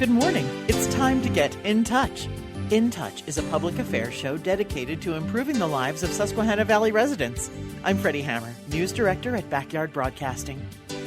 Good morning. It's time to get in touch. In Touch is a public affairs show dedicated to improving the lives of Susquehanna Valley residents. I'm Freddi Hammer, News Director at Backyard Broadcasting.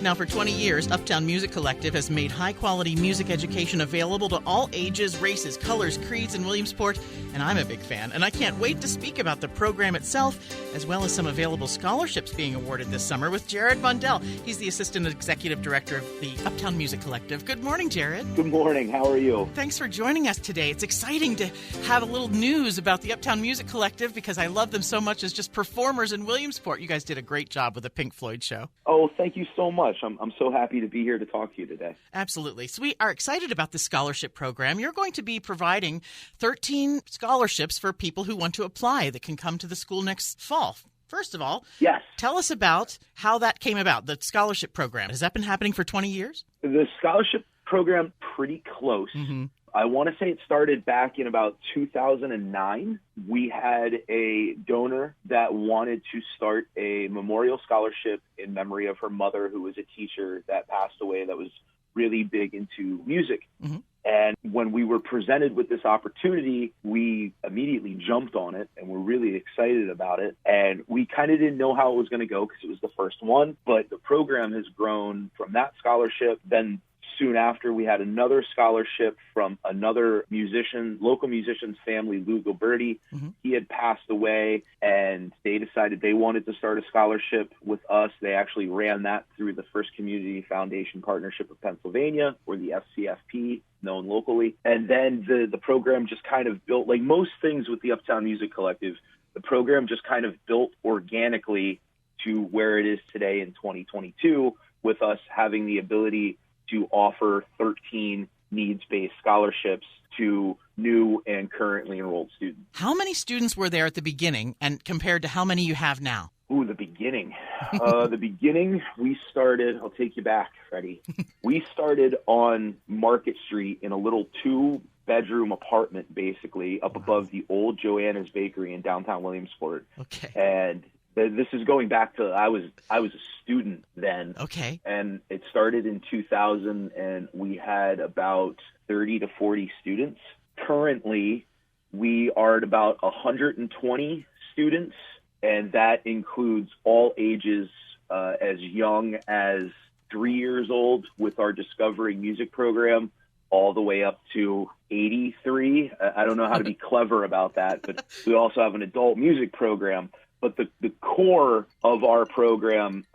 Now, for 20 years, Uptown Music Collective has made high-quality music education available to all ages, races, colors, creeds in Williamsport, and I'm a big fan. And I can't wait to speak about the program itself, as well as some available scholarships being awarded this summer with Jared Mondell. He's the Assistant Executive Director of the Uptown Music Collective. Good morning, Jared. Good morning. How are you? Thanks for joining us today. It's exciting to have a little news about the Uptown Music Collective because I love them so much as just performers in Williamsport. You guys did a great job with the Pink Floyd show. Oh, thank you so much. I'm so happy to be here to talk to you today. Absolutely. So we are excited about the scholarship program. You're going to be providing 13 scholarships for people who want to apply that can come to the school next fall. First of all, yes. Tell us about how that came about, the scholarship program. Has that been happening for 20 years? The scholarship program, pretty close. Mm-hmm. I want to say it started back in about 2009. We had a donor that wanted to start a memorial scholarship in memory of her mother, who was a teacher that passed away, that was really big into music. Mm-hmm. And when we were presented with this opportunity, we immediately jumped on it and were really excited about it. And we kind of didn't know how it was going to go because it was the first one. But the program has grown from that scholarship. Then soon after, we had another scholarship from another musician, local musician's family, Lou Gilberti. Mm-hmm. He had passed away, and they decided they wanted to start a scholarship with us. They actually ran that through the First Community Foundation Partnership of Pennsylvania, or the FCFP, known locally. And then the program just kind of built, like most things with the Uptown Music Collective, the program just kind of built organically to where it is today in 2022, with us having the ability to offer 13 needs-based scholarships to new and currently enrolled students. How many students were there at the beginning and compared to how many you have now? Ooh, the beginning. The beginning, we started, I'll take you back, Freddi. We started on Market Street in a little 2-bedroom apartment, basically, up above the old Joanna's Bakery in downtown Williamsport. Okay. And this is going back to, I was a student then. Okay. And it started in 2000, and we had about 30 to 40 students. Currently, we are at about 120 students, and that includes all ages as young as 3 years old with our Discovering Music program, all the way up to 83. I don't know how to be clever about that, but we also have an adult music program. But the core of our program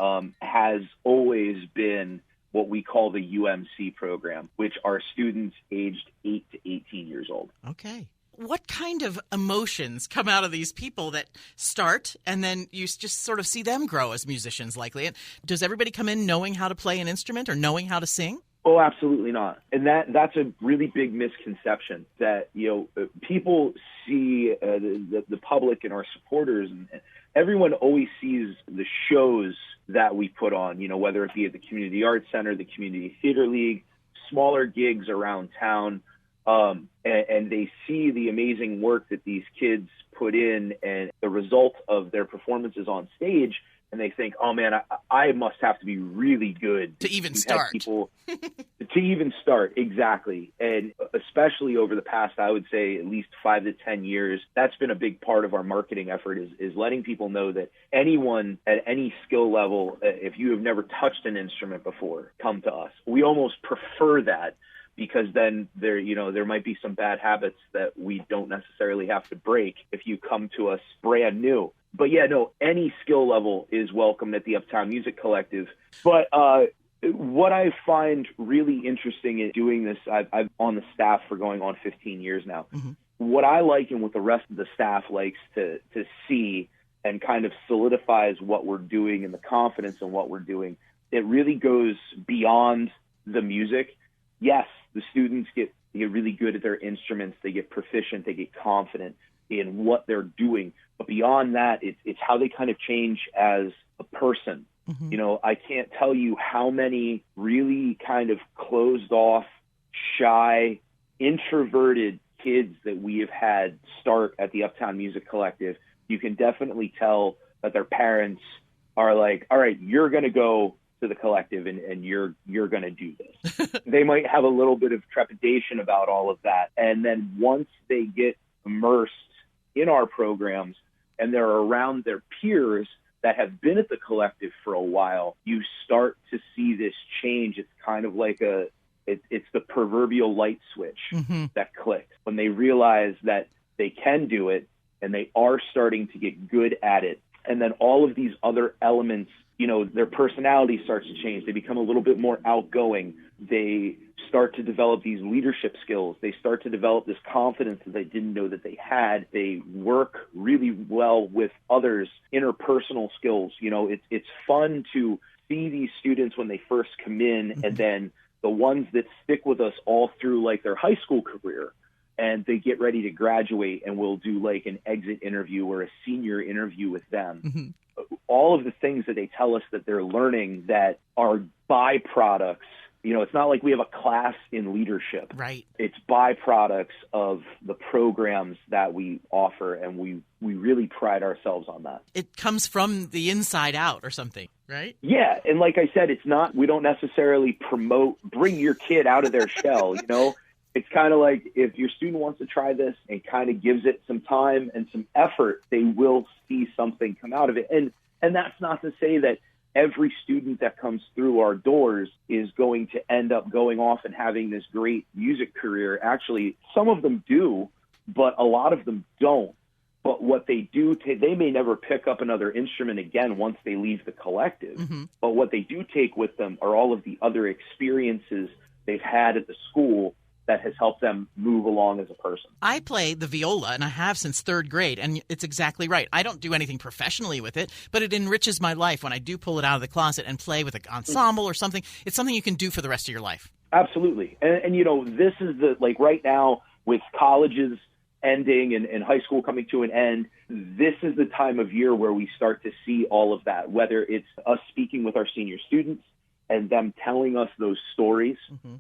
has always been what we call the UMC program, which are students aged 8 to 18 years old. Okay. What kind of emotions come out of these people that start and then you just sort of see them grow as musicians likely? And does everybody come in knowing how to play an instrument or knowing how to sing? Oh, absolutely not. And that's a really big misconception that, people see the public and our supporters, and everyone always sees the shows that we put on, whether it be at the Community Arts Center, the Community Theater League, smaller gigs around town, and they see the amazing work that these kids put in and the result of their performances on stage. And they think, oh, man, I must have to be really good to even start. To even start, exactly. And especially over the past, I would say, at least 5 to 10 years, that's been a big part of our marketing effort is letting people know that anyone at any skill level, if you have never touched an instrument before, come to us. We almost prefer that because then there might be some bad habits that we don't necessarily have to break if you come to us brand new. But yeah, no, any skill level is welcome at the Uptown Music Collective. But what I find really interesting in doing this, I've on the staff for going on 15 years now. Mm-hmm. What I like and what the rest of the staff likes to see and kind of solidifies what we're doing and the confidence in what we're doing, it really goes beyond the music. Yes, the students get really good at their instruments. They get proficient. They get confident in what they're doing. But beyond that, it's how they kind of change as a person. Mm-hmm. I can't tell you how many really kind of closed off, shy, introverted kids that we have had start at the Uptown Music Collective. You can definitely tell that their parents are like, all right, you're going to go to the collective and you're going to do this. They might have a little bit of trepidation about all of that. And then once they get immersed in our programs and they're around their peers that have been at the collective for a while, you start to see this change. It's kind of like it's the proverbial light switch that clicks when they realize that they can do it and they are starting to get good at it. And then all of these other elements, their personality starts to change. They become a little bit more outgoing. They start to develop these leadership skills. They start to develop this confidence that they didn't know that they had. They work really well with others, interpersonal skills. It's fun to see these students when they first come in, and then the ones that stick with us all through like their high school career, and they get ready to graduate, and we'll do like an exit interview or a senior interview with them. All of the things that they tell us that they're learning that are byproducts. It's not like we have a class in leadership. Right. It's byproducts of the programs that we offer, and we really pride ourselves on that. It comes from the inside out or something, right? Yeah, and like I said, we don't necessarily promote, bring your kid out of their shell, It's kind of like if your student wants to try this and kind of gives it some time and some effort, they will see something come out of it. And that's not to say that every student that comes through our doors is going to end up going off and having this great music career. Actually, some of them do, but a lot of them don't. But what they do, they may never pick up another instrument again once they leave the collective. But what they do take with them are all of the other experiences they've had at the school that has helped them move along as a person. I play the viola, and I have since third grade, and it's exactly right. I don't do anything professionally with it, but it enriches my life when I do pull it out of the closet and play with an ensemble or something. It's something you can do for the rest of your life. Absolutely. And this is right now with colleges ending and high school coming to an end, this is the time of year where we start to see all of that, whether it's us speaking with our senior students and them telling us those stories,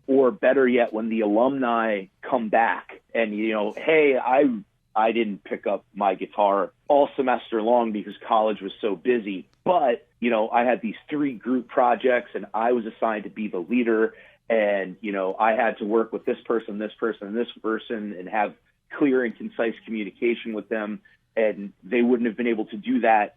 or better yet, when the alumni come back and, hey, I didn't pick up my guitar all semester long because college was so busy, but, I had these 3 group projects and I was assigned to be the leader, and, I had to work with this person, and have clear and concise communication with them, and they wouldn't have been able to do that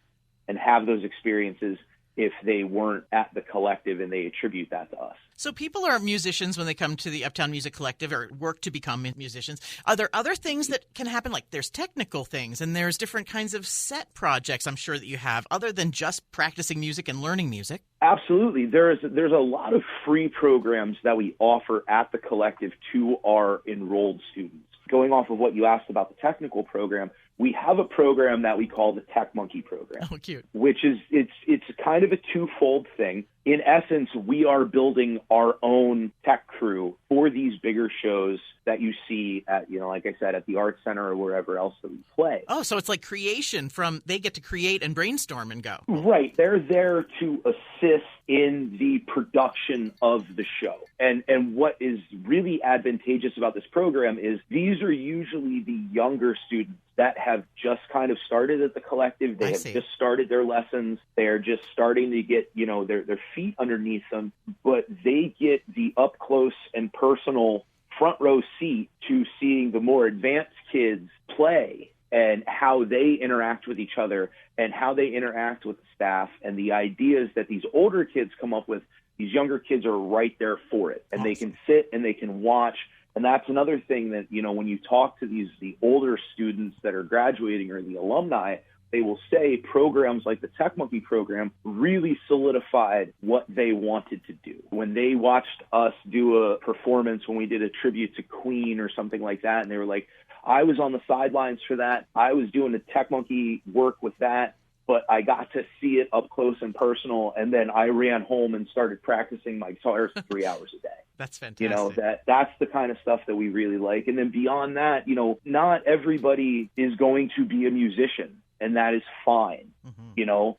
and have those experiences if they weren't at the collective, and they attribute that to us. So people are musicians when they come to the Uptown Music Collective or work to become musicians. Are there other things that can happen? Like there's technical things and there's different kinds of set projects I'm sure that you have other than just practicing music and learning music. Absolutely. There's a lot of free programs that we offer at the collective to our enrolled students. Going off of what you asked about the technical program, we have a program that we call the Tech Monkey program. Oh, cute. Which is, it's kind of a twofold thing. In essence, we are building our own tech crew for these bigger shows that you see at, like I said, at the Arts Center or wherever else that we play. Oh, so it's like creation they get to create and brainstorm and go. Right. They're there to assist in the production of the show. And what is really advantageous about this program is these are usually the younger students that have just kind of started at the collective. They have just started their lessons. They're just starting to get, their feet underneath them, but they get the up close and personal front row seat to seeing the more advanced kids play and how they interact with each other and how they interact with the staff and the ideas that these older kids come up with. These younger kids are right there for it, and They can sit and they can watch. And that's another thing that, when you talk to the older students that are graduating or the alumni, they will say programs like the Tech Monkey program really solidified what they wanted to do. When they watched us do a performance, when we did a tribute to Queen or something like that, and they were like, I was on the sidelines for that. I was doing the Tech Monkey work with that, but I got to see it up close and personal. And then I ran home and started practicing my guitar 3 hours a day. That's fantastic. That's the kind of stuff that we really like. And then beyond that, not everybody is going to be a musician. And that is fine,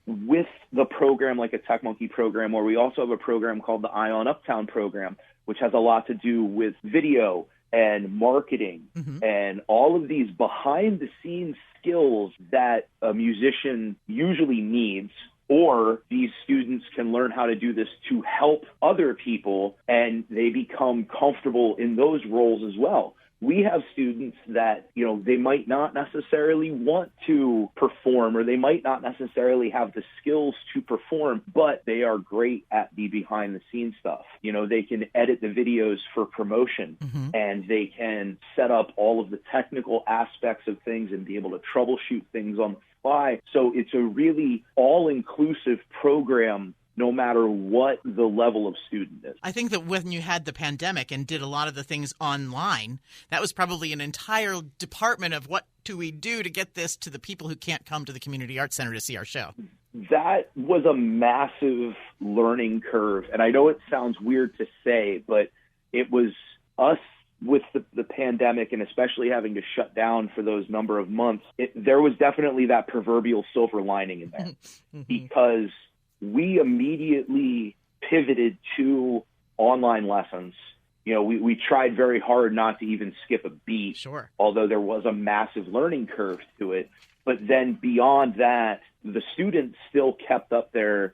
with the program like a Tech Monkey program, or we also have a program called the Eye on Uptown program, which has a lot to do with video and marketing and all of these behind the scenes skills that a musician usually needs or these students can learn how to do this to help other people, and they become comfortable in those roles as well. We have students that, they might not necessarily want to perform, or they might not necessarily have the skills to perform, but they are great at the behind the scenes stuff. They can edit the videos for promotion, and they can set up all of the technical aspects of things and be able to troubleshoot things on the fly. So it's a really all-inclusive program, no matter what the level of student is. I think that when you had the pandemic and did a lot of the things online, that was probably an entire department of what do we do to get this to the people who can't come to the Community Arts Center to see our show. That was a massive learning curve. And I know it sounds weird to say, but it was us with the pandemic, and especially having to shut down for those number of months. There was definitely that proverbial silver lining in there because we immediately pivoted to online lessons. We tried very hard not to even skip a beat, sure, although there was a massive learning curve to it. But then beyond that, the students still kept up their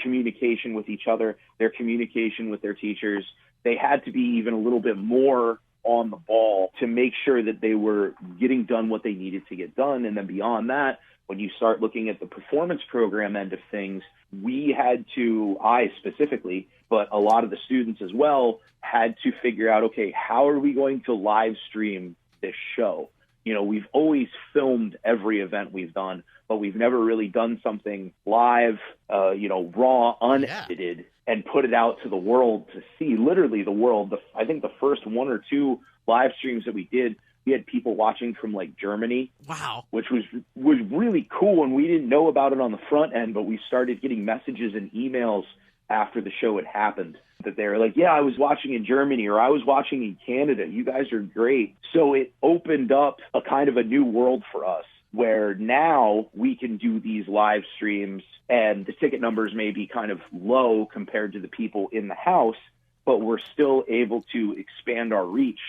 communication with each other, their communication with their teachers. They had to be even a little bit more on the ball to make sure that they were getting done what they needed to get done. And then beyond that, when you start looking at the performance program end of things, we had to, I specifically, but a lot of the students as well, had to figure out, okay, how are we going to live stream this show? We've always filmed every event we've done, but we've never really done something live, raw, unedited, and put it out to the world to see, literally the world. I think the first one or two live streams that we did, we had people watching from like Germany. Wow. Which was really cool, and we didn't know about it on the front end, but we started getting messages and emails after the show had happened that they were like, yeah, I was watching in Germany, or I was watching in Canada. You guys are great. So it opened up a kind of a new world for us, where now we can do these live streams, and the ticket numbers may be kind of low compared to the people in the house, but we're still able to expand our reach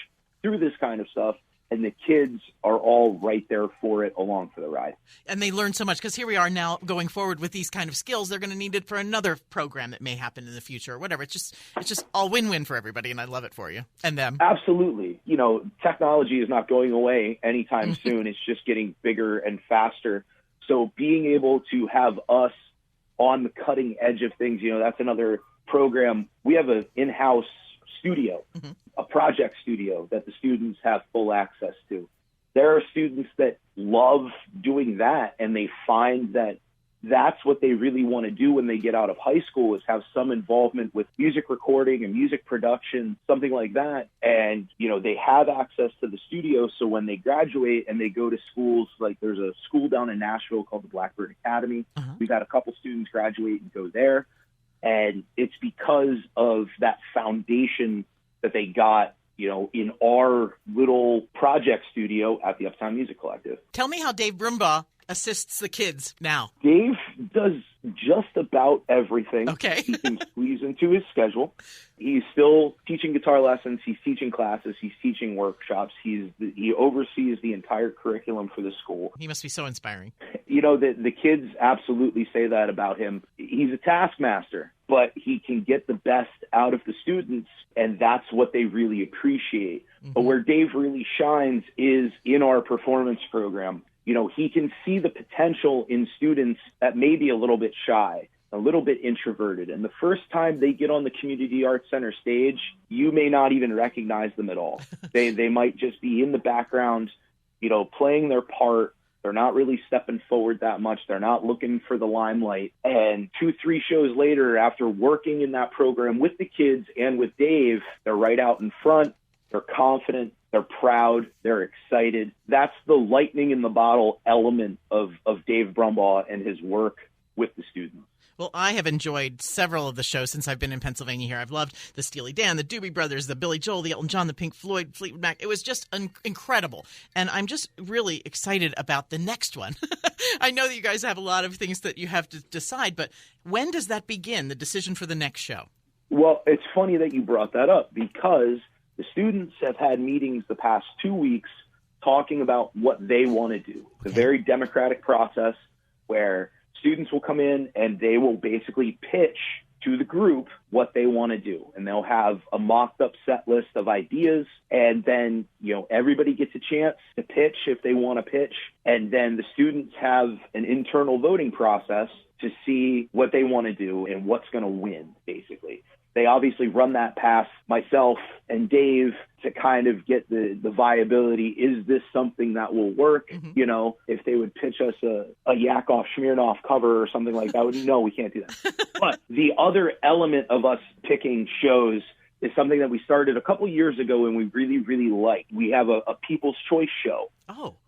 through this kind of stuff. And the kids are all right there for it, along for the ride. And they learn so much, because here we are now going forward with these kind of skills. They're going to need it for another program that may happen in the future or whatever. It's just all win-win for everybody, and I love it for you and them. Absolutely. Technology is not going away anytime soon. It's just getting bigger and faster. So being able to have us on the cutting edge of things, that's another program. We have an in-house studio, a project studio that the students have full access to. There are students that love doing that, and they find that that's what they really want to do when they get out of high school, is have some involvement with music recording and music production, something like that. And, they have access to the studio. So when they graduate and they go to schools, like there's a school down in Nashville called the Blackbird Academy. We've had a couple students graduate and go there. And it's because of that foundation that they got, in our little project studio at the Uptown Music Collective. Tell me how Dave Broomball assists the kids now. Dave does just about everything. Okay. He can squeeze into his schedule. He's still teaching guitar lessons. He's teaching classes. He's teaching workshops. He oversees the entire curriculum for the school. He must be so inspiring. The kids absolutely say that about him. He's a taskmaster, but he can get the best out of the students, and that's what they really appreciate. But where Dave really shines is in our performance program. He can see the potential in students that may be a little bit shy, a little bit introverted. And the first time they get on the Community Arts Center stage, you may not even recognize them at all. They might just be in the background, playing their part. They're not really stepping forward that much. They're not looking for the limelight. And 2-3 shows later, after working in that program with the kids and with Dave, they're right out in front. They're confident. They're proud. They're excited. That's the lightning in the bottle element of Dave Broomball and his work with the students. Well, I have enjoyed several of the shows since I've been in Pennsylvania here. I've loved the Steely Dan, the Doobie Brothers, the Billy Joel, the Elton John, the Pink Floyd, Fleetwood Mac. It was just incredible. And I'm just really excited about the next one. I know that you guys have a lot of things that you have to decide, but when does that begin, the decision for the next show? Well, it's funny that you brought that up, because the students have had meetings the past 2 weeks talking about what they want to do. It's a very democratic process where students will come in and they will basically pitch to the group what they want to do. And they'll have a mocked up set list of ideas. And then, everybody gets a chance to pitch if they want to pitch. And then the students have an internal voting process to see what they want to do and what's going to win, basically. They obviously run that past myself and Dave to kind of get the viability. Is this something that will work? Mm-hmm. If they would pitch us a Yakov Smirnoff cover or something like that, no, we can't do that. But the other element of us picking shows is something that we started a couple years ago and we really, really liked. We have a People's Choice show,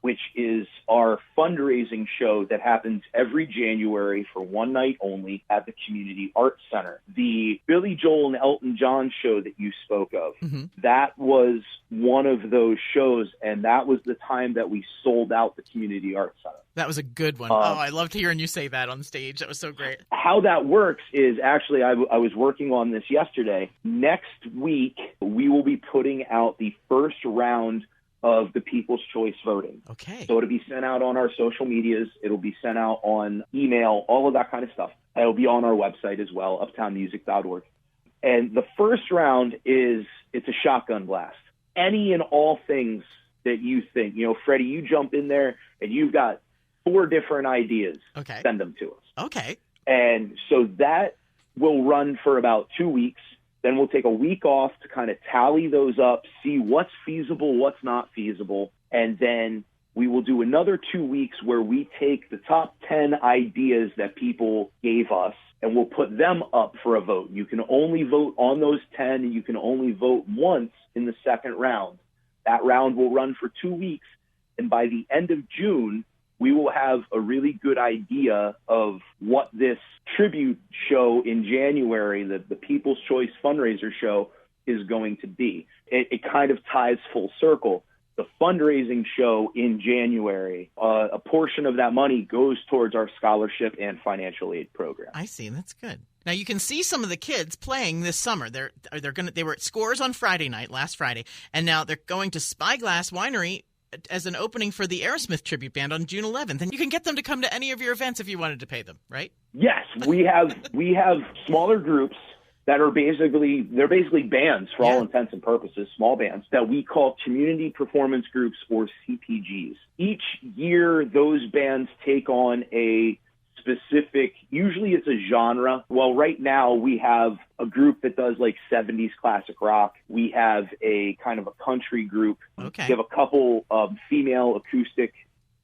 which is our fundraising show that happens every January for one night only at the Community Arts Center. The Billy Joel and Elton John show that you spoke of, mm-hmm. that was one of those shows, and that was the time that we sold out the Community Arts Center. That was a good one. I loved hearing you say that on stage. That was so great. How that works is actually, I was working on this yesterday. Next week, we will be putting out the first round of the People's Choice voting. Okay. So it'll be sent out on our social medias. It'll be sent out on email, all of that kind of stuff. It'll be on our website as well, uptownmusic.org. And the first round it's a shotgun blast. Any and all things that you think, Freddi, you jump in there and you've got 4 different ideas. Okay. Send them to us. Okay. And so that will run for about 2 weeks. Then we'll take a week off to kind of tally those up, see what's feasible, what's not feasible. And then we will do another 2 weeks where we take the top 10 ideas that people gave us and we'll put them up for a vote. You can only vote on those 10 and you can only vote once in the second round. That round will run for 2 weeks. And by the end of June, we will have a really good idea of what this tribute show in January, the People's Choice fundraiser show, is going to be. It kind of ties full circle. The fundraising show in January, a portion of that money goes towards our scholarship and financial aid program. I see. That's good. Now you can see some of the kids playing this summer. They were at Scores on Friday night, last Friday, and now they're going to Spyglass Winery as an opening for the Aerosmith tribute band on June 11th. And you can get them to come to any of your events if you wanted to pay them, right? Yes, we have smaller groups that are basically bands for all intents and purposes, small bands that we call community performance groups or CPGs. Each year, those bands take on a specific, usually it's a genre. Well, right now we have a group that does like 70s classic rock. We have a kind of a country group. Okay. We have a couple female acoustic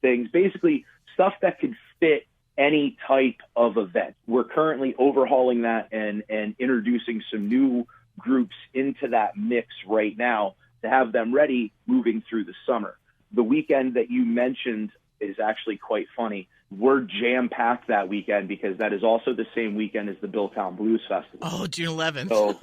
things, basically stuff that could fit any type of event. We're currently overhauling that and introducing some new groups into that mix right now to have them ready moving through the summer. The weekend that you mentioned is actually quite funny. We're jam-packed that weekend because that is also the same weekend as the Billtown Blues Festival. Oh, June 11th. So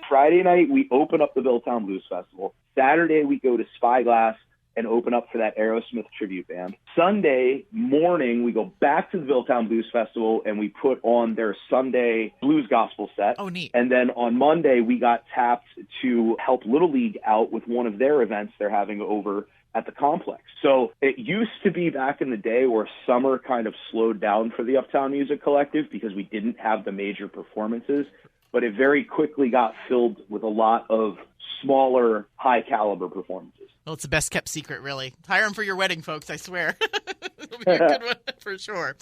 Friday night, we open up the Billtown Blues Festival. Saturday, we go to Spyglass and open up for that Aerosmith tribute band. Sunday morning, we go back to the Billtown Blues Festival and we put on their Sunday blues gospel set. Oh, neat. And then on Monday, we got tapped to help Little League out with one of their events they're having over at the complex. So it used to be back in the day where summer kind of slowed down for the Uptown Music Collective because we didn't have the major performances, but it very quickly got filled with a lot of smaller, high-caliber performances. Well, it's the best-kept secret, really. Hire them for your wedding, folks, I swear. It'll be a good one for sure.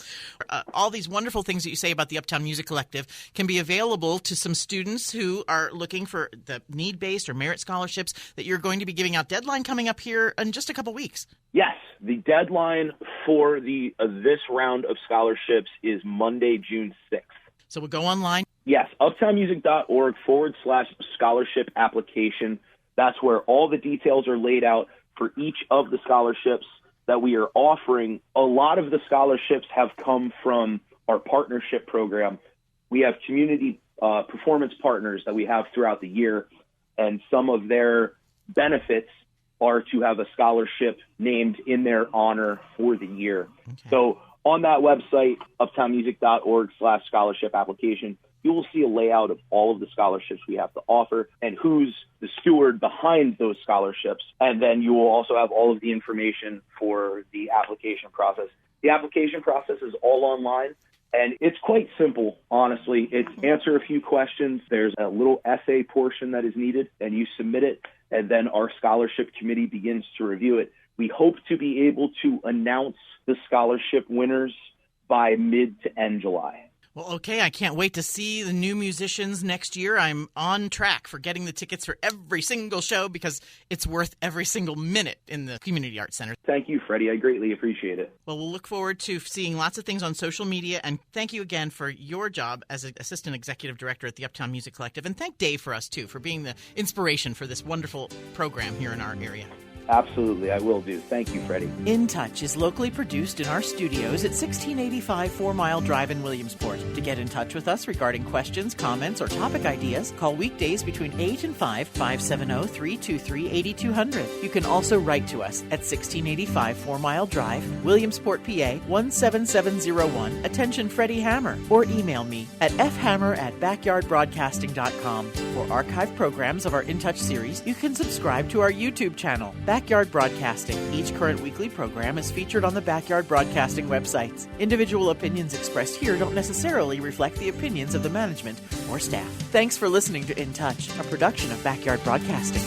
All these wonderful things that you say about the Uptown Music Collective can be available to some students who are looking for the need-based or merit scholarships that you're going to be giving out. Deadline coming up here in just a couple weeks. Yes, the deadline for this round of scholarships is Monday, June 6th. So we'll go online. Yes, uptownmusic.org/scholarship application. That's where all the details are laid out for each of the scholarships that we are offering. A lot of the scholarships have come from our partnership program. We have community performance partners that we have throughout the year, and some of their benefits are to have a scholarship named in their honor for the year. Okay. So on that website, uptownmusic.org/scholarship application, you will see a layout of all of the scholarships we have to offer and who's the steward behind those scholarships. And then you will also have all of the information for the application process. The application process is all online. And it's quite simple, honestly. It's answer a few questions. There's a little essay portion that is needed, and you submit it, and then our scholarship committee begins to review it. We hope to be able to announce the scholarship winners by mid to end July. Well, okay, I can't wait to see the new musicians next year. I'm on track for getting the tickets for every single show because it's worth every single minute in the Community Arts Center. Thank you, Freddi. I greatly appreciate it. Well, we'll look forward to seeing lots of things on social media, and thank you again for your job as an Assistant Executive Director at the Uptown Music Collective, and thank Dave for us, too, for being the inspiration for this wonderful program here in our area. Absolutely, I will do. Thank you, Freddi. In Touch is locally produced in our studios at 1685 4 Mile Drive in Williamsport. To get in touch with us regarding questions, comments, or topic ideas, call weekdays between 8 and 5, 570-323-8200. You can also write to us at 1685 4 Mile Drive, Williamsport, PA 17701. Attention Freddi Hammer. Or email me at fhammer@backyardbroadcasting.com. For archived programs of our In Touch series, you can subscribe to our YouTube channel, Backyard Broadcasting. Each current weekly program is featured on the Backyard Broadcasting websites. Individual opinions expressed here don't necessarily reflect the opinions of the management or staff. Thanks for listening to In Touch, a production of Backyard Broadcasting.